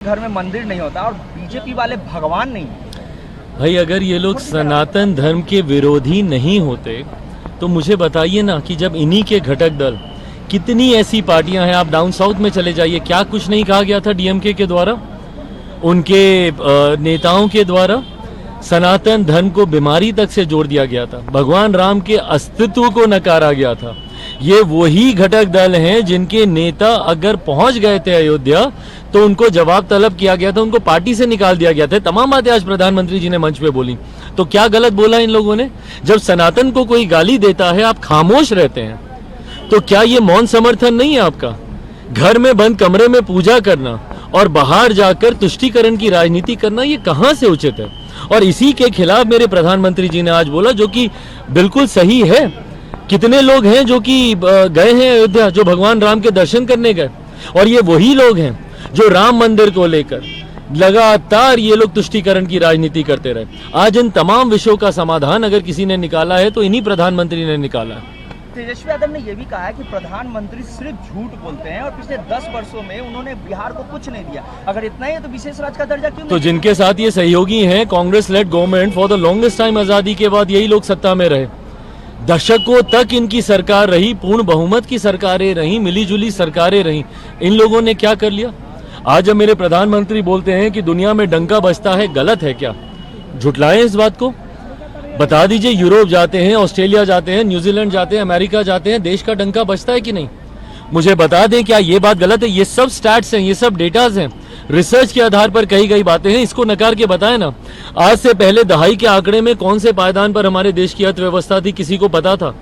घर में मंदिर नहीं होता और बीजेपी वाले भगवान नहीं। भाई अगर ये लोग सनातन धर्म के विरोधी नहीं होते तो मुझे बताइए ना कि जब इन्हीं के घटक दल, कितनी ऐसी पार्टियां हैं, आप डाउन साउथ में चले जाइए, क्या कुछ नहीं कहा गया था डीएमके के द्वारा, उनके नेताओं के द्वारा सनातन धर्म को बीमारी तक से जोड़ दिया गया था, भगवान राम के अस्तित्व को नकारा गया था। ये वही घटक दल हैं जिनके नेता अगर पहुंच गए थे अयोध्या तो उनको जवाब तलब किया गया था, उनको पार्टी से निकाल दिया गया था। तमाम बातें आज प्रधानमंत्री जी ने मंच पे बोली, तो क्या गलत बोला इन लोगों ने? जब सनातन को कोई गाली देता है आप खामोश रहते हैं, तो क्या ये मौन समर्थन नहीं है आपका? घर में बंद कमरे में पूजा करना और बाहर जाकर तुष्टीकरण की राजनीति करना, ये कहां से उचित है? और इसी के खिलाफ मेरे प्रधानमंत्री जी ने आज बोला, जो कि बिल्कुल सही है। कितने लोग हैं जो कि गए हैं अयोध्या, जो भगवान राम के दर्शन करने गए, और ये वही लोग हैं जो राम मंदिर को लेकर लगातार ये लोग तुष्टीकरण की राजनीति करते रहे। आज इन तमाम विषयों का समाधान अगर किसी ने निकाला है तो इन्हीं प्रधानमंत्री ने निकाला है। तेजस्वी यादव ने यह भी कहा है कि प्रधानमंत्री सिर्फ झूठ बोलते हैं और पिछले 10 वर्षों में उन्होंने बिहार को कुछ नहीं दिया। अगर इतना ही है तो विशेष राज्य का दर्जा क्यों नहीं? तो जिनके साथ ये सहयोगी हैं, Congress lead government, for the longest time आजादी के बाद यही लोग सत्ता में रहे, दशकों तक इनकी सरकार रही, पूर्ण बहुमत की सरकारें रही, मिलीजुली सरकारें रही। इन लोगों ने क्या कर लिया? आज जब मेरे प्रधानमंत्री बोलते हैं कि दुनिया में डंका बजता है, गलत है क्या? झुटलाएं इस बात को, बता दीजिए। यूरोप जाते हैं, ऑस्ट्रेलिया जाते हैं, न्यूजीलैंड जाते हैं, अमेरिका जाते हैं, देश का डंका बजता है कि नहीं? मुझे बता दें, क्या ये बात गलत है? ये सब स्टैट्स हैं, ये सब डेटाज हैं, रिसर्च के आधार पर कही गई बातें हैं। इसको नकार के बताएं ना। आज से पहले दहाई के आंकड़े में कौन से पायदान पर हमारे देश की अर्थव्यवस्था थी? किसी को पता था?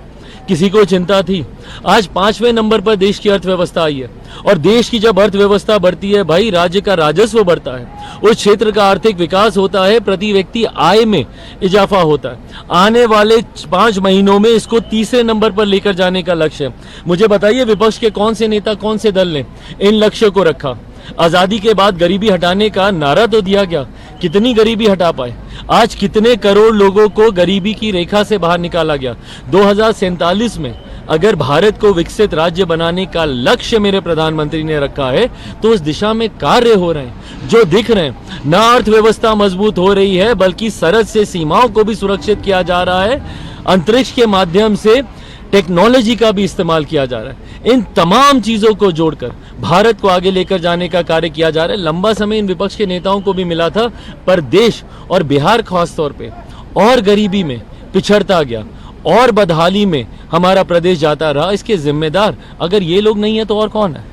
किसी को चिंता थी? आज 5वें नंबर पर देश की अर्थव्यवस्था आई है। और देश की जब अर्थव्यवस्था बढ़ती है भाई, राज्य का राजस्व बढ़ता है, उस क्षेत्र का आर्थिक विकास होता है, प्रति व्यक्ति आय में इजाफा होता है। आने वाले 5 महीनों में इसको 3रे नंबर पर लेकर जाने का लक्ष्य है। मुझे बताइए, विपक्ष के कौन से नेता, कौन से दल ने इन लक्ष्य को रखा? आजादी के बाद गरीबी हटाने का नारा तो दिया गया, कितनी गरीबी हटा पाए? आज कितने करोड़ लोगों को गरीबी की रेखा से बाहर निकाला गया? 2047 में अगर भारत को विकसित राज्य बनाने का लक्ष्य मेरे प्रधानमंत्री ने रखा है तो उस दिशा में कार्य हो रहे हैं जो दिख रहे हैं। न अर्थव्यवस्था मजबूत हो रही है बल्कि सरहद से सीमाओं को भी सुरक्षित किया जा रहा है, अंतरिक्ष के माध्यम से टेक्नोलॉजी का भी इस्तेमाल किया जा रहा है। इन तमाम चीजों को जोड़कर भारत को आगे लेकर जाने का कार्य किया जा रहा है। लंबा समय इन विपक्ष के नेताओं को भी मिला था, पर देश और बिहार खास तौर पे और गरीबी में पिछड़ता गया और बदहाली में हमारा प्रदेश जाता रहा। इसके जिम्मेदार अगर ये लोग नहीं है तो और कौन है?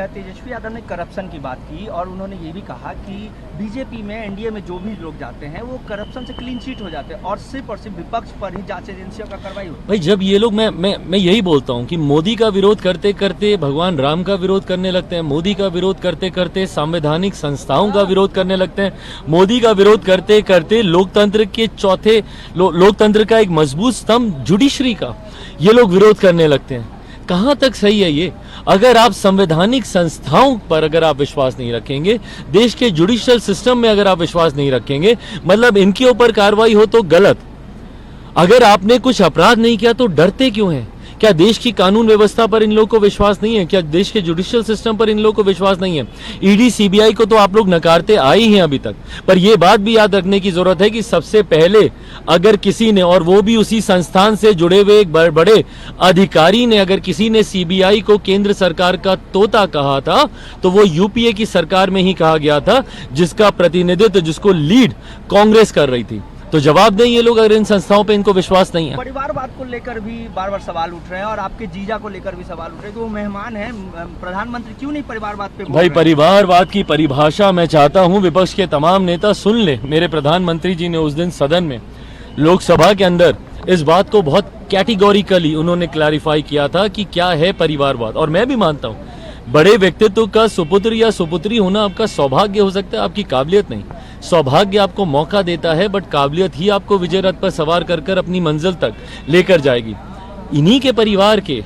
तेजस्वी यादव ने करप्शन की बात की और उन्होंने ये भी कहा कि बीजेपी में, एनडीए में जो भी लोग जाते हैं वो करप्शन से क्लीन चिट हो जाते हैं और सिर्फ विपक्ष पर ही जांच एजेंसियों का कार्रवाई होती है। भाई जब ये लोग, मैं यही बोलता हूँ कि मोदी का विरोध करते करते भगवान राम का विरोध करने लगते हैं, मोदी का विरोध करते करते संवैधानिक संस्थाओं का विरोध करने लगते हैं, मोदी का विरोध करते करते लोकतंत्र के चौथे लोकतंत्र का एक मजबूत स्तंभ जुडिशरी का ये लोग विरोध करने लगते हैं। कहां तक सही है ये? अगर आप संवैधानिक संस्थाओं पर अगर आप विश्वास नहीं रखेंगे, देश के जुडिशियल सिस्टम में अगर आप विश्वास नहीं रखेंगे, मतलब इनके ऊपर कार्रवाई हो तो गलत। अगर आपने कुछ अपराध नहीं किया तो डरते क्यों हैं? क्या देश की कानून व्यवस्था पर इन लोगों को विश्वास नहीं है? क्या देश के जुडिशियल सिस्टम पर इन लोगों को विश्वास नहीं है? ईडी सीबीआई को तो आप लोग नकारते आए ही हैं अभी तक, पर यह बात भी याद रखने की जरूरत है कि सबसे पहले अगर किसी ने, और वो भी उसी संस्थान से जुड़े हुए एक बड़े अधिकारी ने, अगर किसी ने सीबीआई को केंद्र सरकार का तोता कहा था तो वो यूपीए की सरकार में ही कहा गया था, जिसका प्रतिनिधित्व, जिसको लीड कांग्रेस कर रही थी। तो जवाब दें ये लोग अगर इन संस्थाओं पे इनको विश्वास नहीं है। परिवारवाद को लेकर भी बार बार सवाल उठ रहे हैं और आपके जीजा को लेकर भी सवाल उठ रहे हैं कि वो मेहमान हैं, प्रधानमंत्री क्यों नहीं परिवारवाद पे? भाई परिवारवाद की परिभाषा मैं चाहता हूं विपक्ष के तमाम नेता सुन ले। मेरे प्रधानमंत्री जी ने उस दिन सदन में, लोकसभा के अंदर, इस बात को बहुत कैटेगोरिकली उन्होंने क्लैरिफाई किया था कि क्या है परिवारवाद। और मैं भी मानता हूं बड़े व्यक्तित्व का सुपुत्र या सुपुत्री होना आपका सौभाग्य हो सकता है, आपकी काबिलियत नहीं। सौभाग्य आपको मौका देता है, बट काबिलियत ही आपको विजय रथ पर सवार कर कर अपनी मंजिल तक लेकर जाएगी। इन्हीं के परिवार के,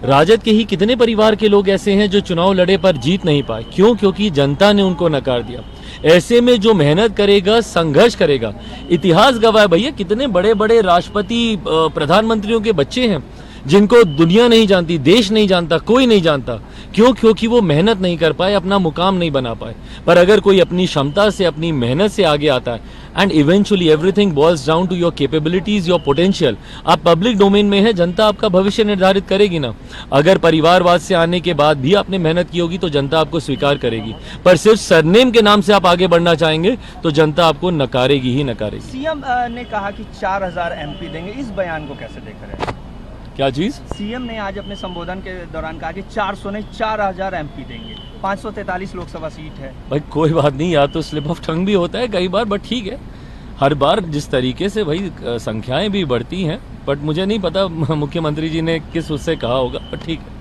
राजद के ही कितने परिवार के लोग ऐसे हैं जो चुनाव लड़े पर जीत नहीं पाए। क्यों? क्योंकि जनता ने उनको नकार दिया। ऐसे में जो मेहनत करेगा, संघर्ष करेगा, इतिहास गवाह है भैया, कितने बड़े बड़े राष्ट्रपति, प्रधानमंत्रियों के बच्चे हैं जिनको दुनिया नहीं जानती, देश नहीं जानता, कोई नहीं जानता। क्यों? क्योंकि वो मेहनत नहीं कर पाए, अपना मुकाम नहीं बना पाए। पर अगर कोई अपनी क्षमता से, अपनी मेहनत से आगे आता है, and eventually everything boils down to your capabilities, your potential. आप पब्लिक डोमेन में है, जनता आपका भविष्य निर्धारित करेगी ना। अगर परिवारवाद से आने के बाद भी आपने मेहनत की होगी तो जनता आपको स्वीकार करेगी, पर सिर्फ सरनेम के नाम से आप आगे बढ़ना चाहेंगे तो जनता आपको नकारेगी ही नकारेगी। सीएम ने कहा कि 4000 एमपी देंगे, इस बयान को कैसे देख रहे हैं? क्या चीज? सीएम ने आज अपने संबोधन के दौरान कहा कि 400 नहीं 4000 एमपी देंगे, 543 लोकसभा सीट है। भाई कोई बात नहीं, या तो स्लिप ऑफ टंग भी होता है कई बार, बट ठीक है। हर बार जिस तरीके से भाई संख्याएं भी बढ़ती हैं, बट मुझे नहीं पता मुख्यमंत्री जी ने किस उससे कहा होगा, पर ठीक है।